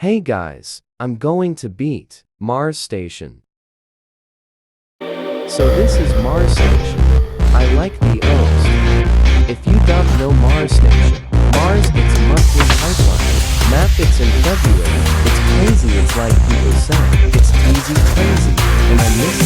Hey guys, I'm going to beat Mars Station. So this is Mars Station. I like the O's. If you don't know Mars Station, Mars its monthly hightlight. Map it's in February. It's crazy, it's like people say. It's easy crazy. And I miss